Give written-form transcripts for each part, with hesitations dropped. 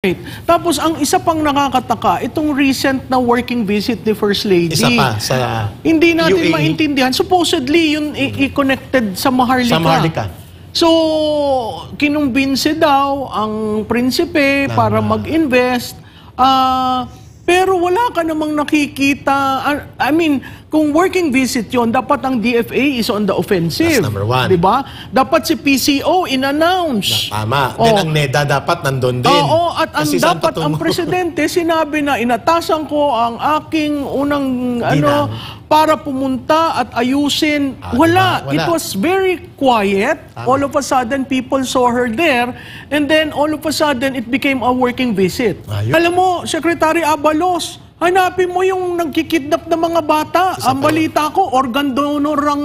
Right. Tapos ang isa pang nakakataka, itong recent na working visit ni First Lady. Isa pa sa hindi natin UAE. maintindihan. Supposedly, yun i-connected sa Maharlika. Sa Maharlika. So, kinumbinse daw ang prinsipe para mag-invest. Pero wala ka namang nakikita. I mean, kung working visit yon, dapat ang DFA is on the offensive. That's number one. Diba? Dapat si PCO in-announce. Tama. Then ang NEDA dapat nandun din. Oo, at ang Kasi saan dapat ang presidente sinabi na inatasan ko ang aking unang para pumunta at ayusin. Wala. Wala. It was very quiet. All of a sudden, people saw her there. And then, all of a sudden, it became a working visit. Ayun. Alam mo, Secretary Abalos, hanapin mo yung nagkikidnap na mga bata. Ang balita ko, organ donor ang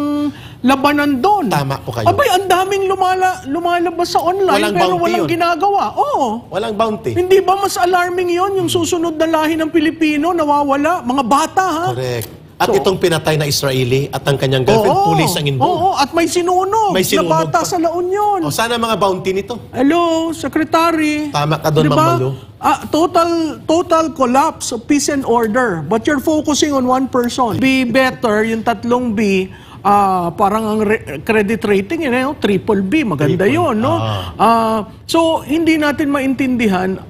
labanan doon. Tama po kayo. Abay, ang daming lumalabas sa online pero walang ginagawa. Oo. Walang bounty. Hindi ba mas alarming yon yung susunod na lahi ng Pilipino nawawala? Mga bata, ha? Correct. At itong pinatay na Israeli at ang kanyang girlfriend, police ang involved. Oo, at may sinunog. May sinunog na bata pa. sa La Union. O sana mga bounty nito. Hello, Secretary. Tama ka doon, Ma'am Malu. Total collapse of peace and order. But you're focusing on one person. Be better, yung tatlong B, parang ang credit rating, triple B. Maganda yun, no? So, hindi natin maintindihan,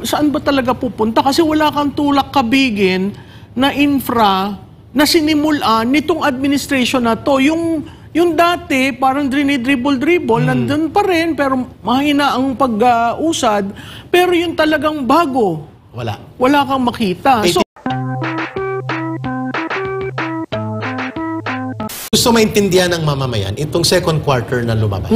saan ba talaga pupunta? Kasi wala kang tulak kabigin na infra na sinimulan nitong administration na to. Yung dati, parang dribble-dribble, nandun pa rin, pero mahina ang pag-usad. Pero yung talagang bago, wala kang makita. So, gusto maintindihan ng mamamayan, itong second quarter na lumabas.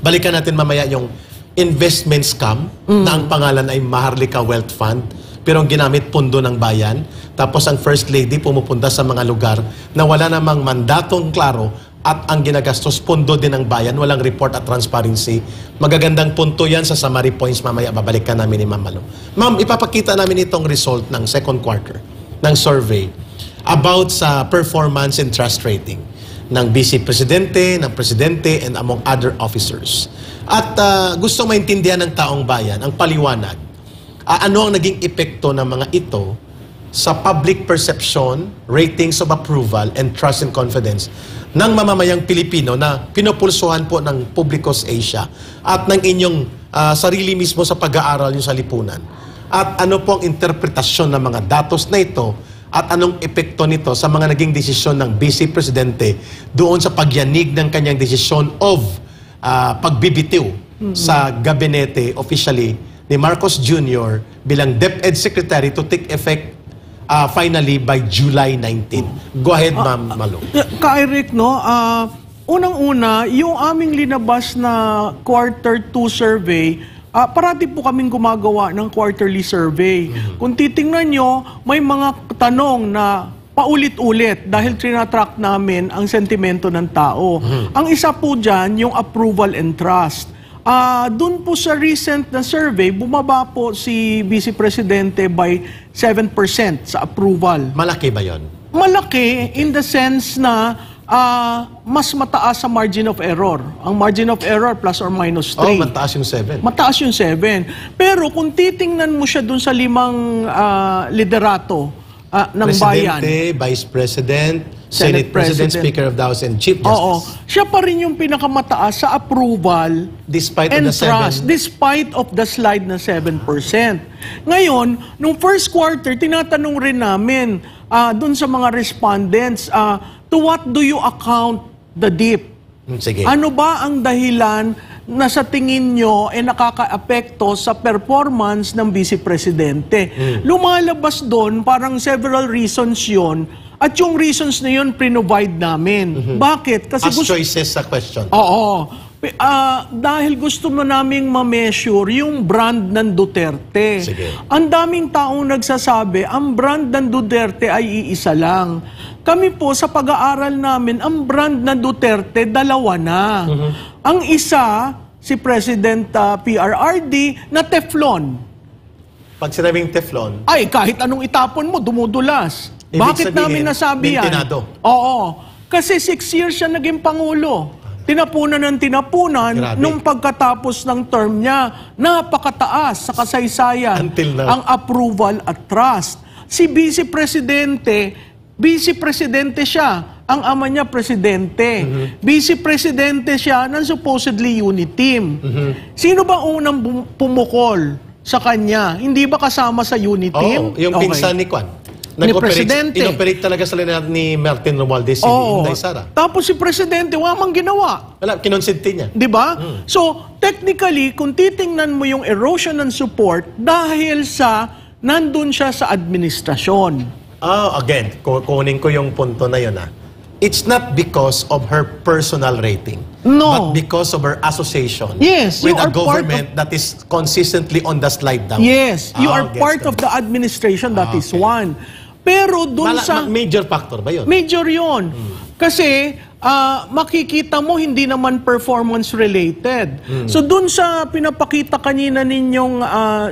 Balikan natin mamaya yung investment scam na ang pangalan ay Maharlika Wealth Fund, pero ang ginamit pundo ng bayan. Tapos ang First Lady pumupunta sa mga lugar na wala namang mandatong klaro at ang ginagastos pundo din ng bayan, walang report at transparency. Magagandang punto yan sa summary points mamaya, babalikan namin ni Ma'am Malu. Ma'am, ipapakita namin itong result ng second quarter ng survey about sa performance and trust rating ng Vice Presidente, ng Presidente, and among other officers. At gusto maintindihan ng taong bayan, ang paliwanag, ano ang naging epekto ng mga ito sa public perception, ratings of approval, and trust and confidence ng mamamayang Pilipino na pinupulsuhan po ng Publicos Asia at ng inyong sarili mismo sa pag-aaral nyo sa lipunan. At ano po ang interpretasyon ng mga datos na ito at anong epekto nito sa mga naging desisyon ng Vice Presidente doon sa pagyanig ng kanyang desisyon of pagbibitiw sa gabinete officially ni Marcos Jr. bilang DepEd Secretary to take effect finally by July 19. Go ahead, Ma'am Malu. Ka-Eric, no? Unang-una, yung aming linabas na quarter 2 survey, parati po kaming gumagawa ng quarterly survey. Kung titingnan nyo, may mga tanong na paulit-ulit dahil trinatrack namin ang sentimento ng tao. Ang isa po dyan, yung approval and trust. Doon po sa recent na survey, bumaba po si Vice Presidente by 7% sa approval. Malaki ba yon? Malaki in the sense na mas mataas sa margin of error. Ang margin of error plus or minus 3. Oh, mataas yung 7. Mataas yung 7. Pero kung titingnan mo siya doon sa 5 liderato ng bayan. Presidente, Vice President, Senate President, Speaker of the House, and Chief Justice. Oo. Siya pa rin yung pinakamataas sa approval despite and of the trust, 7. despite of the slide na 7%. Ngayon, nung first quarter, tinatanong rin namin dun sa mga respondents, to what do you account the dip? Sige. Ano ba ang dahilan na sa tingin nyo nakaka-apekto sa performance ng Vice Presidente? Lumalabas doon, parang several reasons yon. At yung reasons na yun, pre-provide namin. Bakit? Kasi As choices sa question. Oo. Dahil gusto mo naming ma-measure yung brand ng Duterte. Sige. Ang daming taong nagsasabi, ang brand ng Duterte ay iisa lang. Kami po, sa pag-aaral namin, ang brand ng Duterte, dalawa na. Ang isa, si President PRRD, na Teflon. Pag sinabing Teflon, Ay, kahit anong itapon mo, dumudulas. Ibig Bakit sabihin, namin nasabi yan? maintenado. Oo. Kasi 6 years siya naging Pangulo. tinapunan ng tinapunan. Grabe. Nung pagkatapos ng term niya, napakataas sa kasaysayan Until now. ang approval at trust. Si Vice Presidente siya. Ang ama niya, Presidente. Vice Presidente siya ng supposedly unit team. Sino ba unang pumukol sa kanya? Hindi ba kasama sa unit team? Yung Okay. pinsan ni Kwan. Ni Presidente. Inoperate talaga sila ni Martin Romualdez, si Oo. Inday Sara. Tapos si Presidente, wala mang ginawa. Wala, kinonsinti niya. Di ba? So, technically, kung titingnan mo yung erosion ng support, dahil sa nandun siya sa administrasyon. Again, kunin ko yung punto na yun. It's not because of her personal rating, No. but because of her association Yes, with you a are part government that is consistently on the slide down. Yes, you are gets part ko. of the administration, that is Okay. one. Pero dun sa... Major factor ba yun? Major yun. Kasi makikita mo hindi naman performance related. So dun sa pinapakita kanina ninyong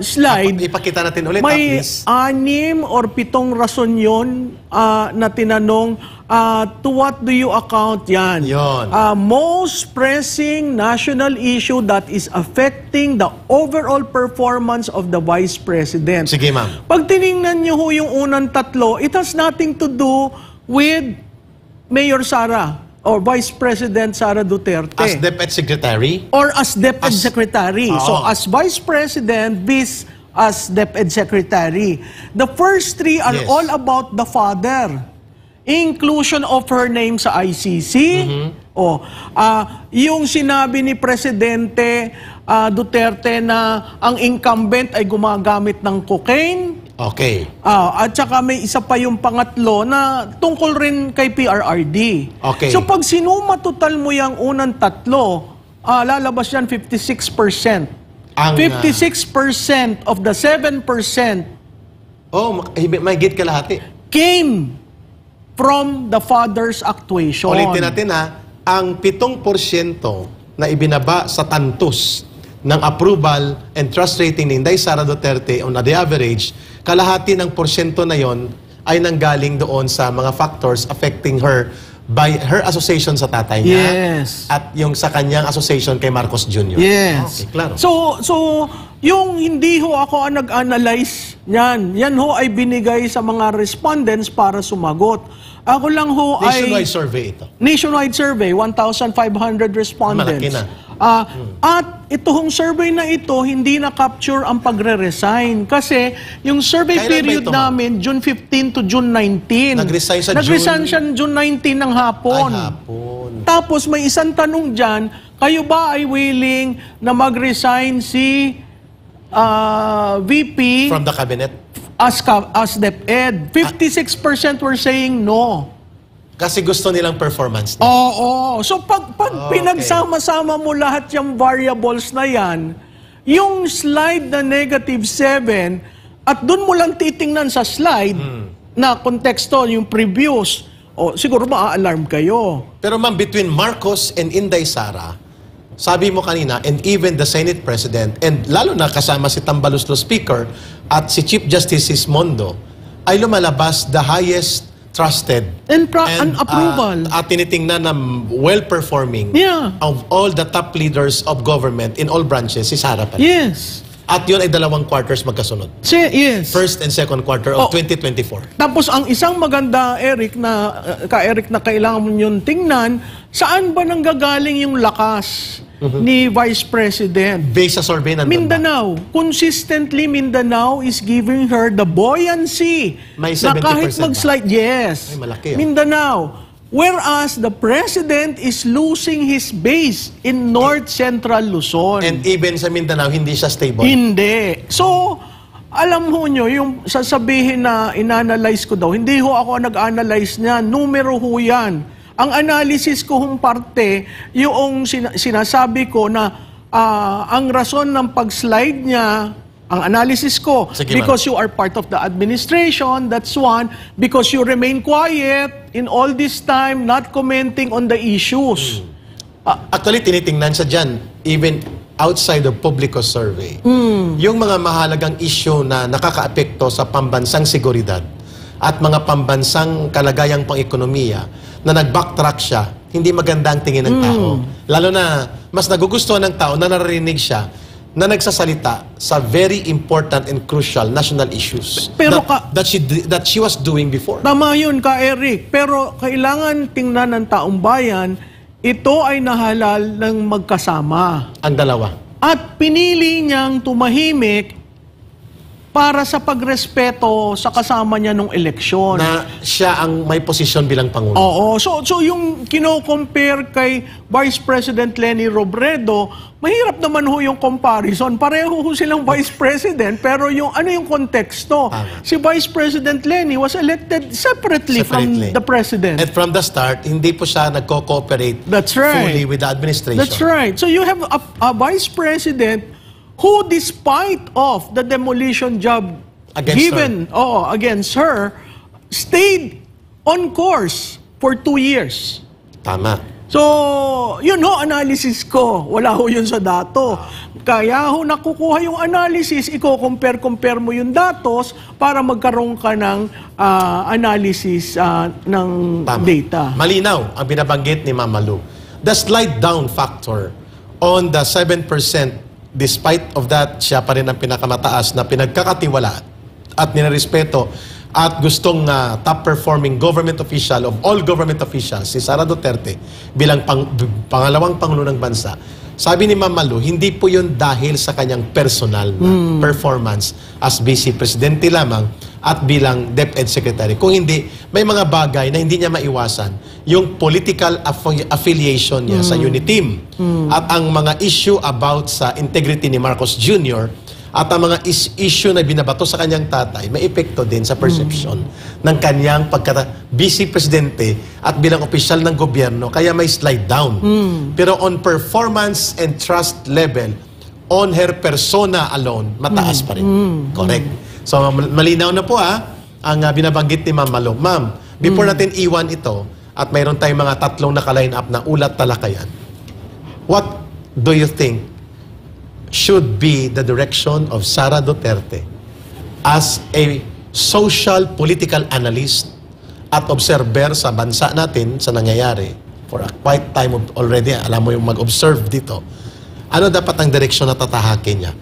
slide, Ipakita natin ulit, may please. 6 or 7 rason yun na tinanong, to what do you account yan? Yon. Most pressing national issue that is affecting the overall performance of the Vice President. Sige, ma'am. Pag tiningnan nyo ho yung unang tatlo, it has nothing to do with Mayor Sara or Vice President Sara Duterte. As DepEd Secretary, Or as DepEd Secretary. Oo. So, as Vice President, Vice as DepEd Secretary. The first 3 are Yes. all about the father. Inclusion of her name sa ICC. Yung sinabi ni Presidente Duterte na ang incumbent ay gumagamit ng cocaine. okay. At saka may isa pa yung pangatlo na tungkol rin kay PRRD. Okay. So pag sinuma-total mo yung unang tatlo, lalabas yan 56%. Ang, 56% of the 7% may git kalahati. came from the father's actuation. Ulitin natin ang 7% na ibinaba sa tantus ng approval and trust rating ni Inday Sara Duterte on the average, kalahati ng porsyento na yon ay nanggaling doon sa mga factors affecting her by her association sa tatay niya Yes. at yung sa kanyang association kay Marcos Jr. Yes. Okay, klaro. So yung hindi ho ako ang nag-analyze niyan. Yan ho ay binigay sa mga respondents para sumagot. Ako lang ho Nationwide ay survey ito. nationwide survey, 1,500 respondents. Malaki na. At itong survey na ito, hindi na-capture ang pagre-resign. Kasi yung survey Kailan ba period ito, ma'am? namin, June 15 to June 19. Nag-resign sa Nag-resign June- siya June 19 ng hapon. Ay, hapon. Tapos may isang tanong dyan, kayo ba ay willing na mag-resign si VP From the cabinet. as DepEd? 56% were saying no. Kasi gusto nilang performance niya. Oo. So pag Okay. pinagsama-sama mo lahat yung variables na yan, yung slide na -7, at dun mo lang titingnan sa slide na konteksto, yung previous, siguro ma-alarm kayo. Pero ma'am, between Marcos and Inday Sara, sabi mo kanina, and even the Senate President, and lalo na kasama si Tambalustro Speaker at si Chief Justice Sismondo, ay lumalabas the highest trusted And approval. at tinitingnan na well-performing Yeah. of all the top leaders of government in all branches, si Sara pa rin. Yes. At yun ay 2 quarters magkasunod. Yes. First and second quarter of 2024. Tapos ang isang maganda, Eric, na kailangan mo yung tingnan, saan ba nanggagaling yung lakas ni Vice President? Based sa survey nandun ba? Mindanao. Consistently, Mindanao is giving her the buoyancy May na 70% kahit ba? mag-slide. Yes. Ay, malaki, Mindanao. Whereas the President is losing his base in North Central Luzon. And even sa Mindanao, hindi siya stable. Hindi. So, alam ho nyo, yung sasabihin na inanalyze ko daw, hindi ho ako nag-analyze niya, numero ho yan. Ang analysis ko hong parte, yung sinasabi ko na ang rason ng pag-slide niya, ang analysis ko, Sige, because you are part of the administration, that's one, because you remain quiet in all this time, not commenting on the issues. Actually, tinitingnan siya dyan, even outside of Publico survey, yung mga mahalagang issue na nakakaapekto sa pambansang seguridad at mga pambansang kalagayang pang-ekonomiya na nag-backtrack siya hindi maganda ang tingin ng tao. Lalo na, mas nagugustuhan ng tao na narinig siya na nagsasalita sa very important and crucial national issues Pero that she was doing before. Tama yun ka, Eric. Pero kailangan tingnan ng taong bayan, ito ay nahalal ng magkasama. Ang dalawa. At pinili niyang tumahimik para sa pagrespeto sa kasama niya nung eleksyon. Na siya ang may posisyon bilang Pangulo. Oo. So yung kino-compare kay Vice President Leni Robredo, mahirap naman ho yung comparison. Pareho ho silang Vice President, pero yung ano yung konteksto? Si Vice President Leni was elected separately from the President. And from the start, hindi po siya nagko-cooperate That's right. fully with the administration. That's right. So you have a Vice President who, despite of the demolition job against her, stayed on course for 2 years. Tama. So, yun ho, analysis ko. Wala ho yun sa dato. Kaya ho, nakukuha yung analysis, compare mo yung datos para magkaroon ka ng analysis ng Tama. data. Malinaw ang binabanggit ni Mama Lu. The slide down factor on the 7%, despite of that, siya pa rin ang pinakamataas na pinagkakatiwalaan at ninerespeto at gustong top-performing government official of all government officials, si Sara Duterte, bilang pangalawang Pangulo ng Bansa. Sabi ni Mama Lu, hindi po yun dahil sa kanyang personal na performance as Vice Presidente lamang at bilang DepEd Secretary. Kung hindi, may mga bagay na hindi niya maiwasan. Yung political affiliation niya sa Uniteam at ang mga issue about sa integrity ni Marcos Jr. at ang mga issue na binabato sa kanyang tatay, may epekto din sa perception ng kanyang Vice Presidente at bilang opisyal ng gobyerno, kaya may slide down. Pero on performance and trust level, on her persona alone, mataas pa rin. Correct. So, malinaw na po ang binabanggit ni Ma'am Malong. Ma'am, before natin iwan ito, at mayroon tayong mga tatlong naka-line up na ulat talakayan, what do you think should be the direction of Sara Duterte as a social political analyst at observer sa bansa natin sa nangyayari for a quite time already, alam mo yung mag-observe dito, ano dapat ang direksyon na tatahakin niya?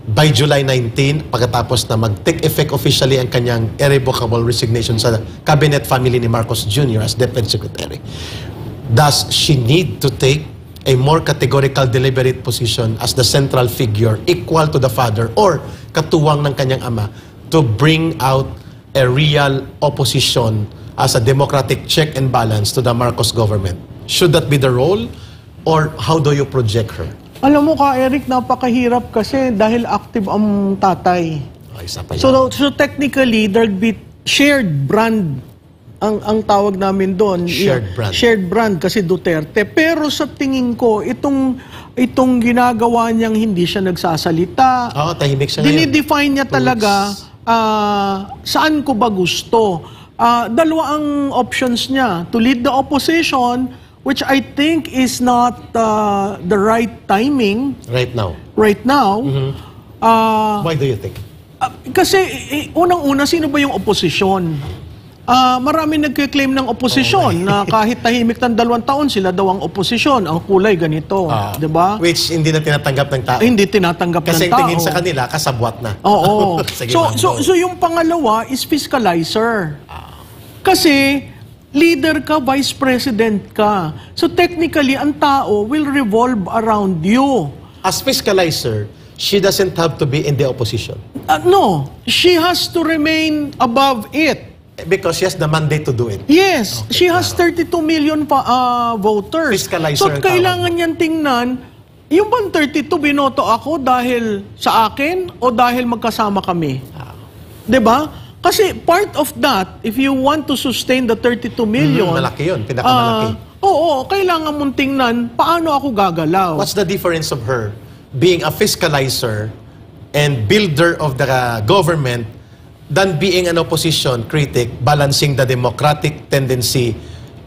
By July 19, pagkatapos na mag-take effect officially ang kanyang irrevocable resignation sa cabinet family ni Marcos Jr. as DepEd Secretary, does she need to take a more categorical deliberate position as the central figure equal to the father or katuwang ng kanyang ama to bring out a real opposition as a democratic check and balance to the Marcos government? Should that be the role or how do you project her? Alam mo ka, Eric, napakahirap kasi dahil active ang tatay. Isa pa yan. So technically, there'll be shared brand ang tawag namin doon. Shared brand. Shared brand kasi Duterte. Pero sa tingin ko, itong ginagawa niyang hindi siya nagsasalita. Oo, tahimik siya ngayon. Dinidefine niya talaga saan ko ba gusto. Dalawa ang options niya. To lead the opposition, which I think is not the right timing. Right now. Right now. Why do you think? Kasi unang-una, sino ba yung oposisyon? Marami nagkiklaim ng oposisyon na kahit tahimik ng 2 taon, sila daw ang oposisyon. Ang kulay ganito. Di ba? Which hindi na tinatanggap ng tao. Hindi tinatanggap Kasi ng tao. tingin sa kanila, kasabwat na. Oo. Sige, so yung pangalawa is fiscalizer. Kasi leader ka, vice president ka. So technically, ang tao will revolve around you. As fiscalizer, she doesn't have to be in the opposition. No, she has to remain above it. Because she has the mandate to do it. Yes, she has 32 million voters. Fiscalizer So ang kailangan niyan tingnan, yung bang 32 binoto ako dahil sa akin o dahil magkasama kami? 'Di ba? Kasi part of that, if you want to sustain the 32 million, malaki yun, pinakamalaki. Oo, kailangan mong tingnan paano ako gagalaw. What's the difference of her being a fiscalizer and builder of the government than being an opposition critic balancing the democratic tendency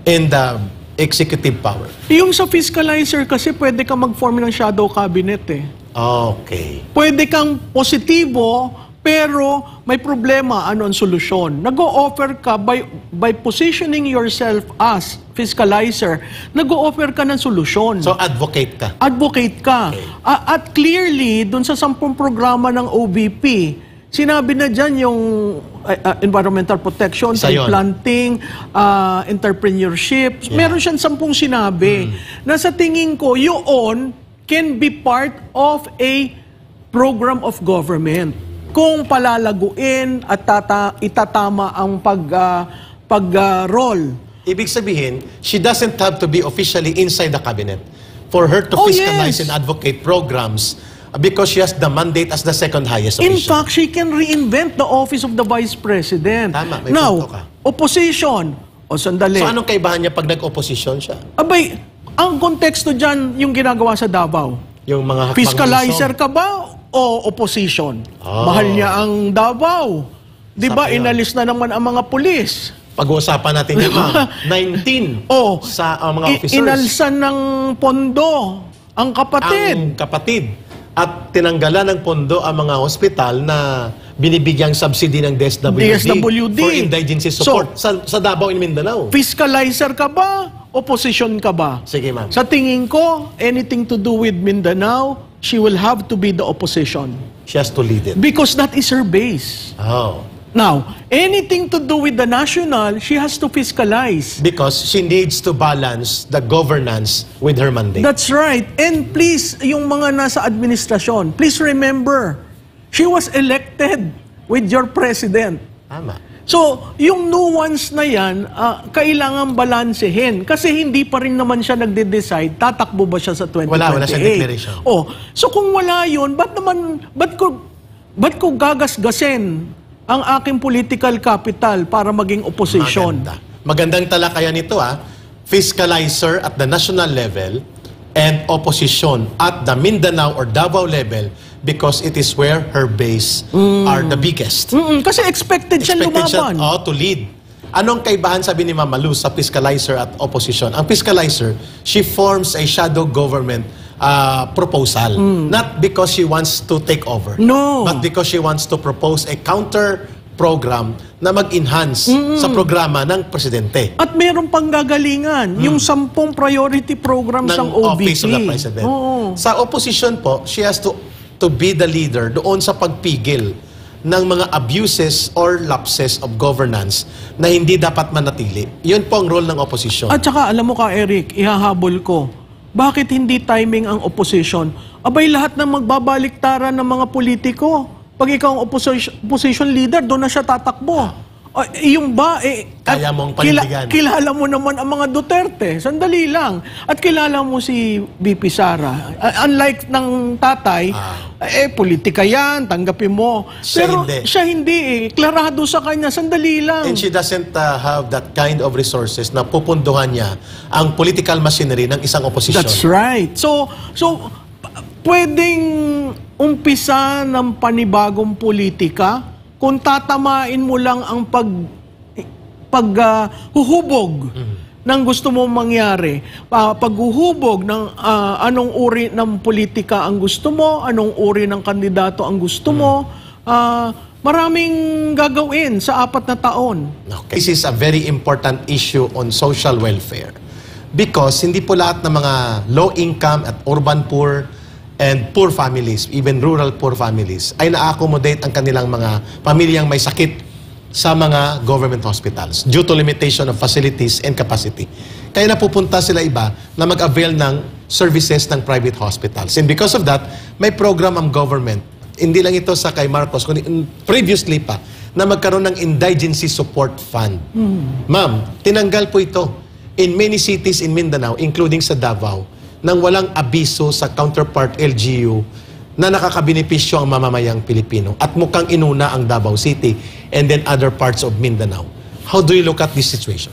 in the executive power? Yung sa fiscalizer kasi pwede kang mag-form ng shadow cabinet eh. Okay. Pwede kang positibo, Pero may problema, ano ang solusyon? Nag-o-offer ka by positioning yourself as fiscalizer, nag-o-offer ka ng solusyon. So, advocate ka. Advocate ka. Okay. At clearly, dun sa 10 programa ng OBP, sinabi na dyan yung environmental protection, Isa tree yun. planting, entrepreneurship. Meron siyang 10 sinabi. Na sa tingin ko, yun can be part of a program of government. Kung palalaguin at itatama ang pag-roll. Ibig sabihin, she doesn't have to be officially inside the cabinet for her to fiscalize and advocate programs because she has the mandate as the second highest In official. fact, she can reinvent the office of the Vice President. Tama, may Now, punto ka. opposition. O sandali. So, anong kaibahan niya pag nag-opposition siya? Abay, ang konteksto dyan yung ginagawa sa Davao. Yung mga Fiscalizer ka ba o opposition? Oh. Mahal niya ang Davao. Di ba, Sakto yun. inalis na naman ang mga pulis. Pag-uusapan natin yun, ma'am. 19 Oh, sa mga officers. Inalsan ng pondo ang kapatid. Ang kapatid. At tinanggalan ng pondo ang mga hospital na binibigyang subsidy ng DSWD, for indigency support sa Davao in Mindanao. Fiscalizer ka ba? Opposition ka ba? Sige, ma'am. Sa tingin ko, anything to do with Mindanao, she will have to be the opposition. She has to lead it. Because that is her base. Oh. Now, anything to do with the national, she has to fiscalize. Because she needs to balance the governance with her mandate. That's right. And please, yung mga nasa administrasyon, please remember, she was elected with your president. Tama. So, yung nuance na yan, kailangan balansehin. Kasi hindi pa rin naman siya nagde-decide, tatakbo ba siya sa 2028. Wala siyang declaration. Oh, so kung wala yun, ba't ko gagasgasin ang aking political capital para maging opposition? Magandang talakayan nito, fiscalizer at the national level and opposition at the Mindanao or Davao level because it is where her base are the biggest. Kasi expected siya lumaban. To lead. Anong kaibahan, sabi ni Mama Luz, sa fiscalizer at opposition? Ang fiscalizer, she forms a shadow government proposal. Not because she wants to take over. No. But because she wants to propose a counter program na mag-enhance sa programa ng presidente. At meron pang gagalingan, yung 10 priority programs ng OBP. Office of the President. Oo. Sa opposition po, she has to be the leader doon sa pagpigil ng mga abuses or lapses of governance na hindi dapat manatili. Yun po ang role ng opposition. At saka, alam mo ka, Eric, ihahabol ko, bakit hindi timing ang opposition? Abay, lahat ng magbabaliktaran ng mga politiko. Pag ikaw ang opposition leader, doon na siya tatakbo. Yung ba, Kaya mong panindigan. Kilala mo naman ang mga Duterte. Sandali lang. At kilala mo si VP Sara. Unlike ng tatay, politika yan, tanggapin mo. Pero siya hindi. Klarado sa kanya, sandali lang. And she doesn't have that kind of resources na pupunduhan niya ang political machinery ng isang opposition. That's right. So pwedeng umpisa ng panibagong politika kung tatamain mo lang ang paghuhubog ng gusto mong mangyari. Paghuhubog ng anong uri ng politika ang gusto mo, anong uri ng kandidato ang gusto mo, maraming gagawin sa 4 na taon. Okay. This is a very important issue on social welfare. Because hindi po lahat ng mga low income at urban poor and poor families, even rural poor families, ay na-accommodate ang kanilang mga pamilyang may sakit sa mga government hospitals due to limitation of facilities and capacity. Kaya napupunta sila iba na mag-avail ng services ng private hospitals. And because of that, may program ang government. Hindi lang ito sa kay Marcos, kundi previously pa, na magkaroon ng indigency support fund. Ma'am, tinanggal po ito in many cities in Mindanao, including sa Davao, nang walang abiso sa counterpart LGU na nakakabenepisyo ang mamamayang Pilipino. At mukhang inuna ang Davao City and then other parts of Mindanao. How do you look at this situation?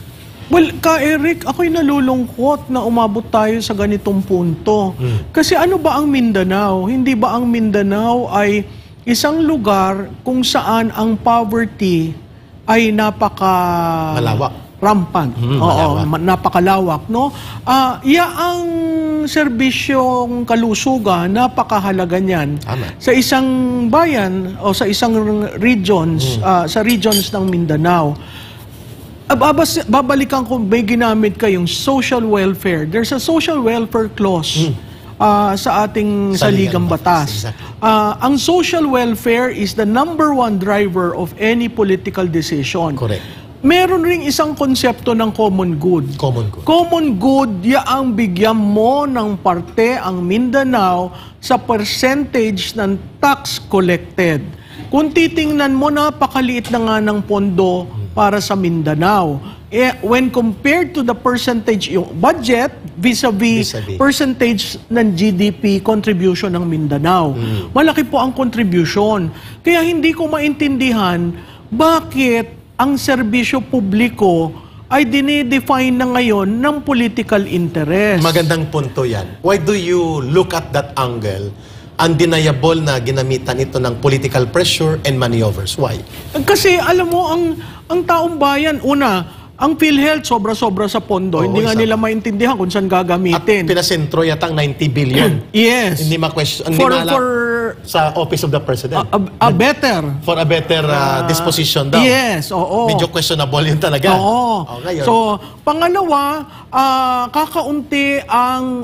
Well, Eric, ako'y nalulungkot na umabot tayo sa ganitong punto. Kasi ano ba ang Mindanao? Hindi ba ang Mindanao ay isang lugar kung saan ang poverty ay rampant. Oo, napakalawak, no? Ang serbisyong kalusugan, napakahalaga niyan. Sa isang bayan o sa isang regions, sa regions ng Mindanao. Babalikan ko, may ginamit kayong social welfare. There's a social welfare clause sa ating saligang batas. Ang social welfare is the #1 driver of any political decision. Correct. Meron ring isang konsepto ng common good. Common good. Common good, yaang bigyan mo ng parte ang Mindanao sa percentage ng tax collected. Kung titingnan mo, napakaliit na nga ng pondo para sa Mindanao. When compared to the percentage, yung budget, vis-a-vis percentage ng GDP contribution ng Mindanao. Malaki po ang contribution. Kaya hindi ko maintindihan bakit ang serbisyo publiko ay dinidefine na ngayon ng political interest. Magandang punto yan. Why do you look at that angle? Undeniable na ginamitan ito ng political pressure and maneuvers. Why? Kasi alam mo, ang taong bayan, ang PhilHealth sobra-sobra sa pondo. Hindi nga nila maintindihan kung saan gagamitin. At pinasentro yata 90 billion. Yes. Hindi ma-question. Sa Office of the President. For a better disposition daw. Yes, oo. Medyo questionable yun talaga. Oo. Ngayon. So, pangalawa, kakaunti ang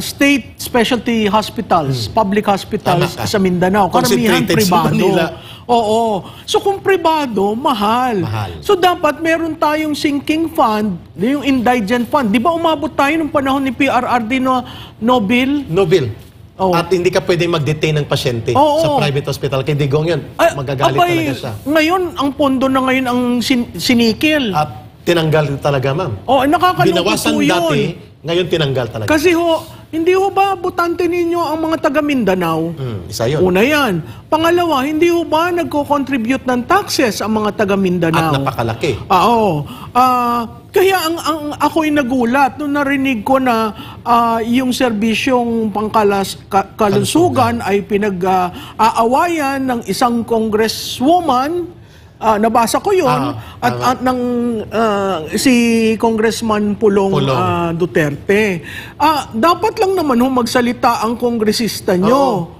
state specialty hospitals, public hospitals sa Mindanao. Karamihan pribado. Oo. So kung pribado, mahal. So dapat meron tayong sinking fund, yung indigent fund. Di ba umabot tayo nung panahon ni PRRD no bill? No bill. At hindi ka pwedeng mag-detain ng pasyente sa private hospital. Kay Digong yun. Magagalit talaga siya. Ngayon, ang pondo na ngayon ang sinikil. At tinanggal talaga, ma'am. Nakakalungkot po yun. Dati, ngayon tinanggal talaga. Kasi hindi ba butante ninyo ang mga taga Mindanao? Isa yun. Una yan. Pangalawa, hindi ba nagko-contribute ng taxes ang mga taga Mindanao? At napakalaki. Kaya ako'y nagulat nung narinig ko na yung serbisyong pangkalusugan ay pinag-aawayan ng isang congresswoman. Nabasa ko yun at ng si Congressman Pulong. Duterte. Dapat lang naman magsalita ang kongresista nyo.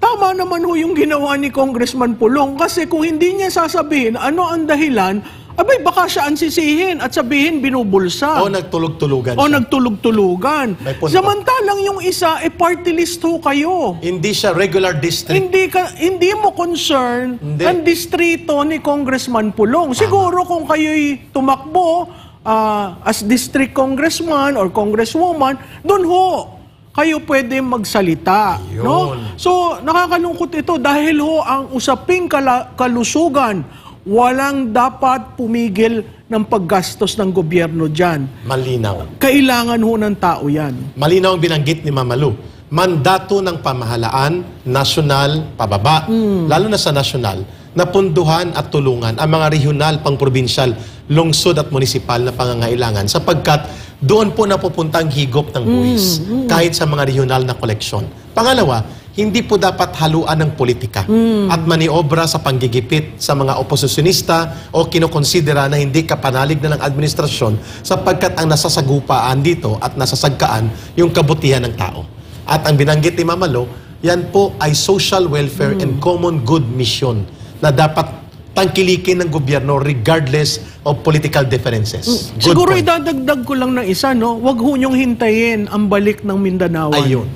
Tama naman yung ginawa ni Congressman Pulong kasi kung hindi niya sasabihin ano ang dahilan, baka siya ansisihin at sabihin binubulsa. Nagtulog-tulugan siya. Nagtulog-tulugan. Samantalang yung isa, party list ho kayo. Hindi siya regular district. Hindi mo concern ang distrito ni Congressman Pulong. Siguro kung kayo'y tumakbo as district congressman or congresswoman, doon ho kayo pwede magsalita. No? So, nakakalungkot ito dahil ang usaping kalusugan, walang dapat pumigil ng paggastos ng gobyerno dyan. Malinaw. Kailangan ng tao yan. Malinaw ang binanggit ni Mamalu. Mandato ng pamahalaan, nasyonal, pababa, lalo na sa nasyonal, na punduhan at tulungan ang mga regional, pang-probinsyal, lungsod at munisipal na pangangailangan sapagkat doon po napupunta ang higop ng buwis kahit sa mga regional na koleksyon. Pangalawa, hindi po dapat haluan ng politika at maniobra sa panggigipit sa mga oposisyonista o kinokonsidera na hindi kapanalig na ng administrasyon sapagkat ang nasasagupaan dito at nasasagkaan yung kabutihan ng tao. At ang binanggit ni Mamalo, yan po ay social welfare and common good mission na dapat tangkilikin ng gobyerno regardless of political differences. Siguro idadagdag ko lang ng isa, no? Huwag ho niyong hintayin ang balik ng Mindanao. Ayun.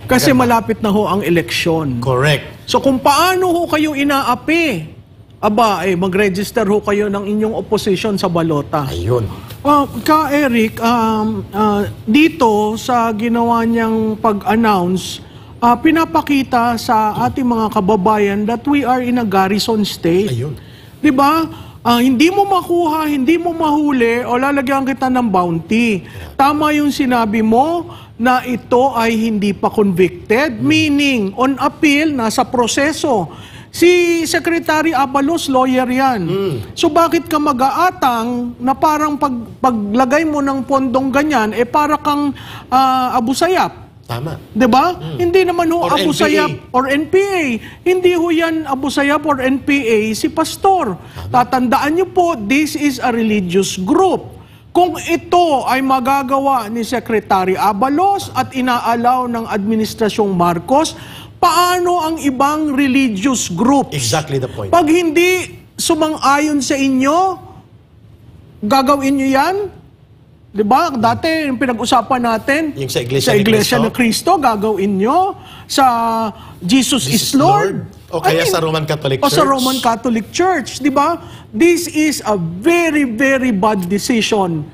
Kasi malapit na ho ang eleksyon. Correct. So kung paano ho kayo inaapi, mag-register ho kayo ng inyong opposition sa balota. Ayun. Eric, dito sa ginawa niyang pag-announce, pinapakita sa ating mga kababayan that we are in a garrison state. Ayun. Diba? Hindi mo makuha, hindi mo mahuli, o lalagyan kita ng bounty. Tama yung sinabi mo na ito ay hindi pa convicted, meaning on appeal, nasa proseso. Si Secretary Abalos, lawyer yan. So bakit ka mag-aatang na parang paglagay mo ng pondong ganyan, para kang Abu Sayyaf? Tama. 'Di ba? Hindi naman ho Or Abu NPA. Sayyaf or NPA. Hindi ho yan Abu Sayyaf or NPA si pastor. Tatandaan niyo po, this is a religious group. Kung ito ay magagawa ni Secretary Abalos at inaalaw ng Administrasyong Marcos, paano ang ibang religious groups? Exactly the point. Pag hindi sumang-ayon sa inyo, gagawin nyo yan? Di ba? Dati, yung pinag-usapan natin, Yung sa Iglesia sa ni Iglesia Cristo. ng Cristo, gagawin nyo. Sa Jesus is Lord. O kaya sa Roman Catholic O sa Church. Roman Catholic Church. Di ba? This is a very, very bad decision.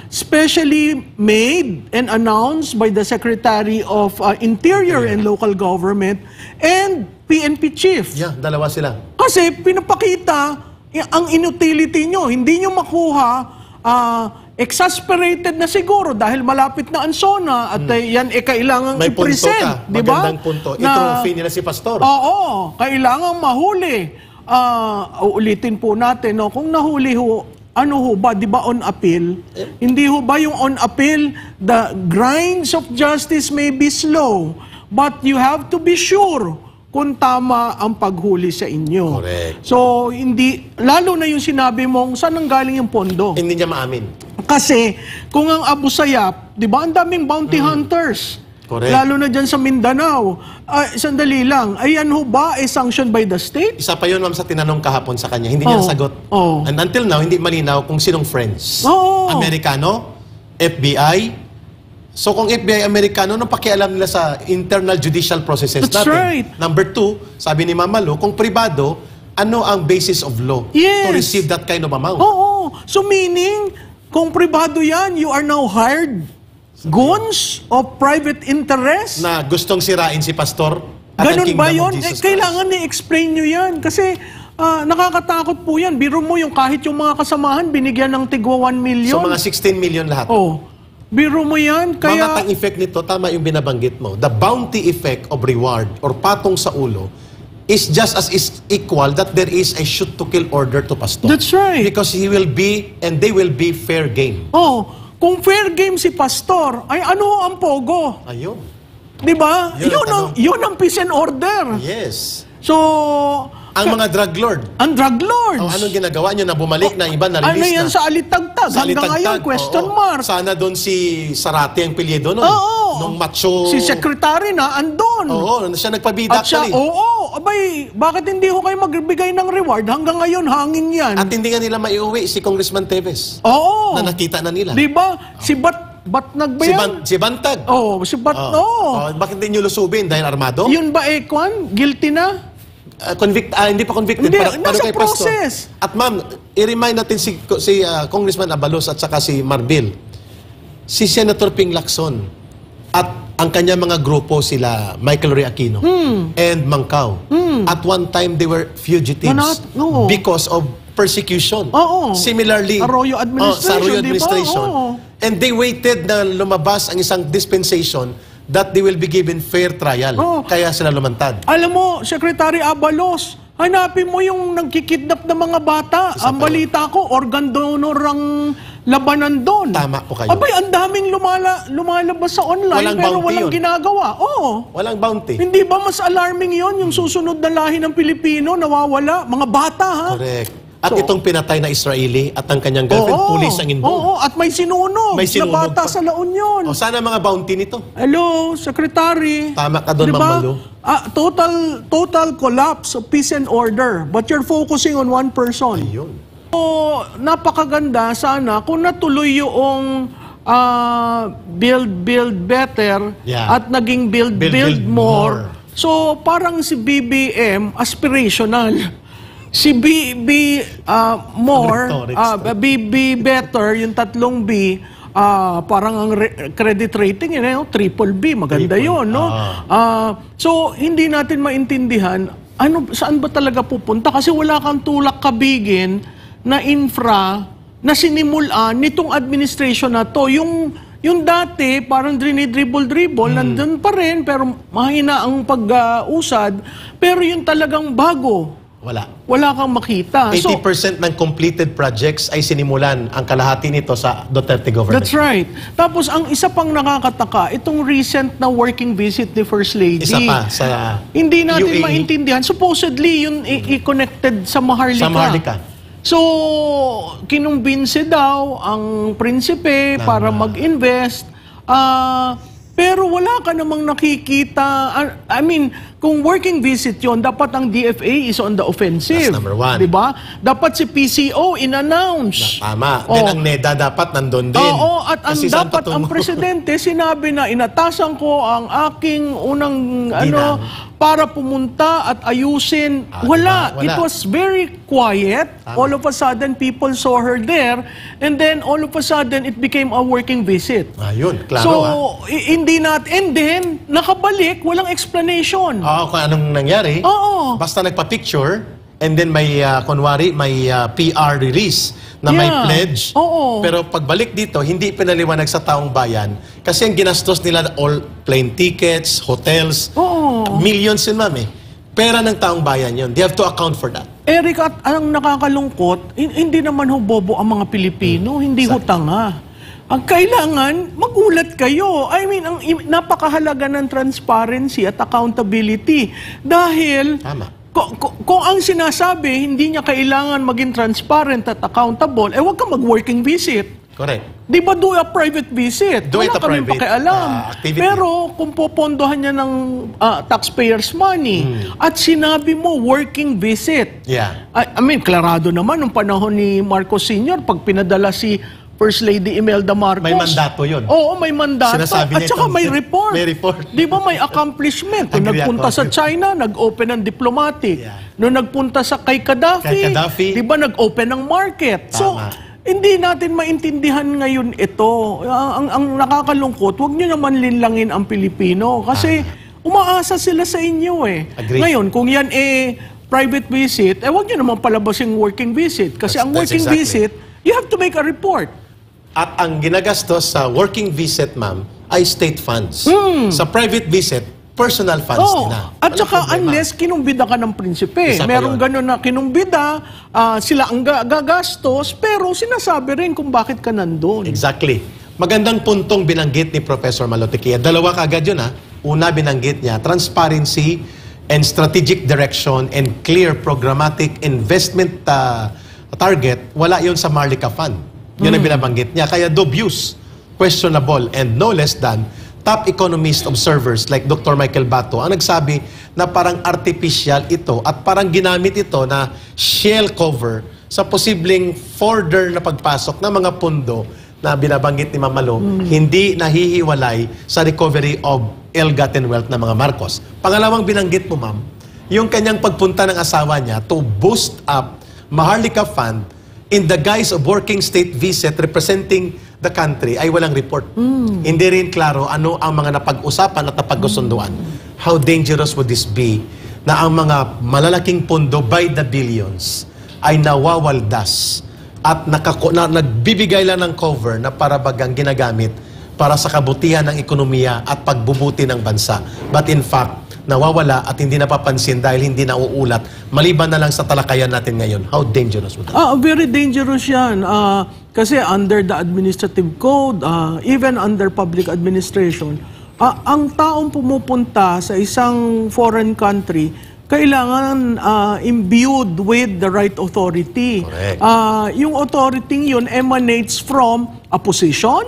Especially made and announced by the Secretary of Interior and Local Government and PNP Chief. Yeah, dalawa sila. Kasi pinapakita ang inutility nyo. Hindi nyo makuha exasperated na siguro dahil malapit na ang SONA at yan kailangan May punto i-present. ka. Di ba? Magandang punto. I-trophy nila si Pastor. Oo, kailangan mahuli. Uulitin po natin, no? Kung nahuli ho, ano ho ba, di ba on appeal? Hindi ho ba yung on appeal, the grinds of justice may be slow, but you have to be sure kung tama ang paghuli sa inyo. Correct. So, hindi, lalo na yung sinabi mong, saan ang galing yung pondo? Hindi niya maamin. Kasi, kung ang Abu Sayyaf, di ba, ang daming bounty hunters. Correct. Lalo na dyan sa Mindanao. Sandali lang, ayan ho ba ay sanctioned by the state? Isa pa yun, ma'am, sa tinanong kahapon sa kanya. Hindi niya nasagot. Oo. And until now, hindi malinaw kung sinong friends. Oo. Amerikano? FBI? So kung FBI Amerikano, anong pakialam nila sa internal judicial processes That's natin? right. Number 2, sabi ni Mama Lu, kung pribado, ano ang basis of law Yes. to receive that kind of amount? Oo. So meaning, kung pribado yan, you are now hired goons of private interest? Na gustong sirain si Pastor at ang Ganun kingdom ba of yun? Jesus Christ. Kailangan ni-explain nyo yan. Kasi nakakatakot po yan. Biro mo yung kahit yung mga kasamahan, binigyan ng tigwa 1 million. So mga 16 million lahat. Oh. Biro mo yan. Kaya, Mamatang effect nito, tama yung binabanggit mo. The bounty effect of reward or patong sa ulo is just as is equal that there is a shoot to kill order to Pastor. That's right. Because he will be and they will be fair game. oh, kung fair game si Pastor, ay ano ang pogo? Ayun. Di ba? Yun ang Yun ang peace and order. Yes. So, Ang mga drug lord. ang drug lords. Anong ginagawa nyo na bumalik na iba na Ano release yan na? sa alitagtag? Sa Hanggang alitagtag. ngayon, question Oo. mark. Sana doon si Sarate ang pilyedo nun. Oo. Nung macho. Si secretary na andon. Oo, siya nagpabida At siya, actually. abay, bakit hindi ho kayo magbigay ng reward? Hanggang ngayon, hangin yan. At hindi nga nila maiuwi si Congressman Teves. Oo. Na nakita na nila. Di ba? Si Batnag ba yan? Si Bantag. Oo, si Oh, bakit hindi nyo lusubin? Dahil armado? Yun ba, Ekwan? Guilty na? Hindi pa convicted. Hindi, Paano nasa kay Pastor? process. At ma'am, i-remind natin si Congressman Abalos at saka si Marbil. Si Senator Ping Lacson at ang kanya mga grupo sila Michael Ray Aquino and Mangkaw. At one time, they were fugitives Oo. because of persecution. Oo. Similarly, Arroyo administration, sa Arroyo di ba? administration. Oo. And they waited na lumabas ang isang dispensation that they will be given fair trial. Oo. Kaya sila lumantad. Alam mo, Secretary Abalos, hanapin mo yung nagkikidnap ng mga bata. Ang balita ko, organ donor ang labanan doon. Tama po kayo. Abay, ang daming lumalabas sa online Walang pero bounty walang yun. ginagawa. Oo. Walang bounty. Hindi ba mas alarming yon yung susunod na lahi ng Pilipino nawawala? Mga bata, ha? Correct. At itong pinatay na Israeli at ang kanyang girlfriend, police ang involved. Oo, at may sinunog, May sinunog na bata pa. sa La Union. O sana mga bounty nito. Hello, Secretary. Tama ka doon, Di Ma'am ba? Malu. Total collapse of peace and order, but you're focusing on one person. Ayun. So, napakaganda sana kung natuloy yung build better Yeah. at naging build more. So, parang si BBM, aspirational. Si BB better, yung tatlong B, parang ang credit rating, triple B, maganda yun, no? So, hindi natin maintindihan, saan ba talaga pupunta? Kasi wala kang tulak kabigin na infra na sinimulan nitong administration na to. Yung dati, parang dribble-dribble, nandun pa rin, pero mahina ang pag-usad. Pero yung talagang bago, Wala kang makita. 80% ng completed projects ay sinimulan ang kalahati nito sa Duterte government. That's right. Tapos ang isa pang nakakataka, itong recent na working visit ni First Lady. Isa pa sa hindi natin UAE. maintindihan. Supposedly, yun i-connected sa Maharlika. Sa Maharlika. So, kinumbinse daw ang prinsipe para mag-invest. Pero wala ka namang nakikita. I mean, kung working visit yon, dapat ang DFA is on the offensive. That's number one. Diba? Dapat si PCO in-announce. Tama. Then ang NEDA dapat nandun din. Oo, at ang Kasi saan dapat ang patungo? presidente sinabi na inatasan ko ang aking unang Ginang. para pumunta at ayusin. diba? Wala. Wala. It was very quiet. Tama. All of a sudden, people saw her there. And then, all of a sudden, it became a working visit. Ayun, klaro So, hindi natin. And then, nakabalik, walang explanation. Oo, kung anong nangyari. Oo. Basta nagpa-picture, and then may, kunwari, may PR release na may Yeah. pledge. Oo. Pero pagbalik dito, hindi pinaliwanag sa taong bayan kasi ang ginastos nila all plane tickets, hotels, Oo. millions yun, ma'am eh. Pera ng taong bayan yun. They have to account for that. Eric, at ang nakakalungkot, hindi naman ho bobo ang mga Pilipino, hindi ho tanga. Ang kailangan, magulat kayo. I mean, ang napakahalaga ng transparency at accountability. Dahil, Tama. kung ang sinasabi, hindi niya kailangan maging transparent at accountable, wag ka mag-working visit. Correct. Di ba do a private visit? Do it a Wala kaming private, pakialam. activity. Pero kung popondohan niya ng taxpayers' money at sinabi mo working visit, Yeah. I mean, klarado naman nung panahon ni Marcos Sr., pag pinadala si First Lady Imelda Marcos. May mandato yun. Oo, may mandato. Sinasabi At niya saka ito. may report. May report. Di ba may accomplishment? Nung Agree nagpunta ako. sa China, nag-open ng diplomatic. Yeah. Nung nagpunta sa kay Gaddafi, di ba nag-open ng market? So, Tama. hindi natin maintindihan ngayon ito. Ang nakakalungkot, huwag nyo naman linlangin ang Pilipino. Kasi umaasa sila sa inyo eh. Agree. Ngayon, kung yan private visit, huwag nyo naman palabasing working visit. Kasi ang That's working exactly. visit, you have to make a report. At ang ginagastos sa working visit, ma'am, ay state funds. Sa private visit, personal funds nila. At Walang saka problema. unless kinumbida ka ng prinsipe. Isa pa Merong yun. gano'n na kinumbida, sila ang gagastos, pero sinasabi rin kung bakit ka nandun. Exactly. Magandang puntong binanggit ni Professor Malotikia. Dalawa kaagad yun, ha? Una, binanggit niya, transparency and strategic direction and clear programmatic investment target. Wala yun sa Maharlika Fund. Yun ang binabanggit niya. Kaya dubious, questionable, and no less than top economist observers like Dr. Michael Bato ang nagsabi na parang artificial ito at parang ginamit ito na shell cover sa posibleng further na pagpasok ng mga pundo na binabanggit ni Mamalo, hindi nahihiwalay sa recovery of ill-gotten wealth ng mga Marcos. Pangalawang binanggit mo, ma'am, yung kanyang pagpunta ng asawa niya to boost up Maharlika Fund in the guise of working state visit representing the country ay walang report. Hindi rin klaro ano ang mga napag-usapan at napag-usunduan. How dangerous would this be na ang mga malalaking pondo by the billions ay nawawaldas at nagbibigay lang ng cover na parabagang ginagamit para sa kabutihan ng ekonomiya at pagbubuti ng bansa. But in fact, nawawala at hindi napapansin dahil hindi nauulat. Maliban na lang sa talakayan natin ngayon. How dangerous would that be? Very dangerous yan. Kasi under the administrative code, even under public administration, ang taong pumupunta sa isang foreign country, kailangan imbued with the right authority. Correct. Yung authority yun emanates from a position,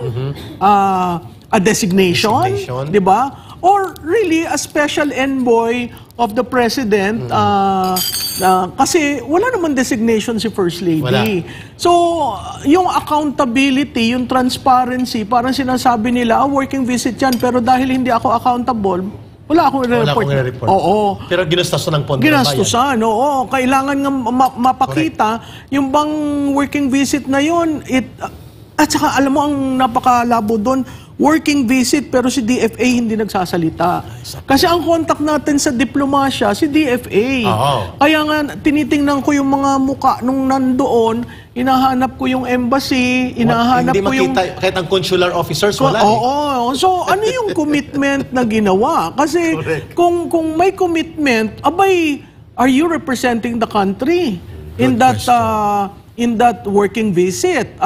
a designation, di ba? Or really a special envoy of the president kasi wala naman designation si First Lady. Wala. So, yung accountability, yung transparency, parang sinasabi nila, working visit yan, pero dahil hindi ako accountable, wala akong i-report. Oo. Pero ginastusan ng pondo ng bayan. Ginastusan, oo. Kailangan nga mapakita yung bang working visit na yun. At saka alam mo ang napakalabo doon, working visit pero si DFA hindi nagsasalita. Kasi ang contact natin sa diplomasya, si DFA. Oo. Kaya nga tinitingnan ko yung mga muka nung nandoon, hinahanap ko yung embassy, hinahanap hindi ko yung... makita, kahit ang consular officers, wala Oo. So, ano yung commitment na ginawa? Kasi Correct. kung may commitment, abay, are you representing the country in Good that working visit?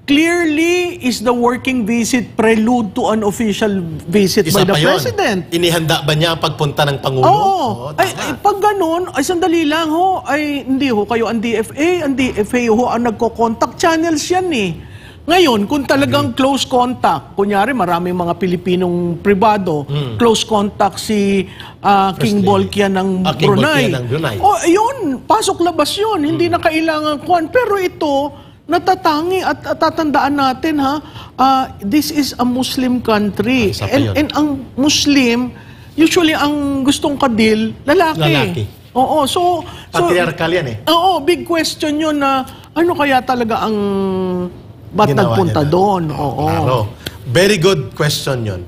Clearly, is the working visit prelude to an official visit by Isa the pa yun. President? Inihanda ba niya ang pagpunta ng Pangulo? Oo. Oo, Ay, pag ganun, ay sandali lang ho, ay hindi ho kayo ang DFA ho ang nagko-contact channels yan eh. Ngayon, kung talagang close contact, kunyari maraming mga Pilipinong pribado, close contact si King Lady. Bolkiah ng King Brunei. Bolkiah ng Brunei. O, ayun, pasok-labas yun. Hindi na kailangan kuhan. Pero ito, natatangi at tatandaan natin this is a Muslim country. Isa pa yun. And ang Muslim, usually ang gustong kadil, lalaki. Lalaki. Oo, so Patriarchal yan eh. oo, big question yun na ano kaya talaga ang ba't Ginawa nagpunta niya na. doon? Oo. Claro. Very good question yun.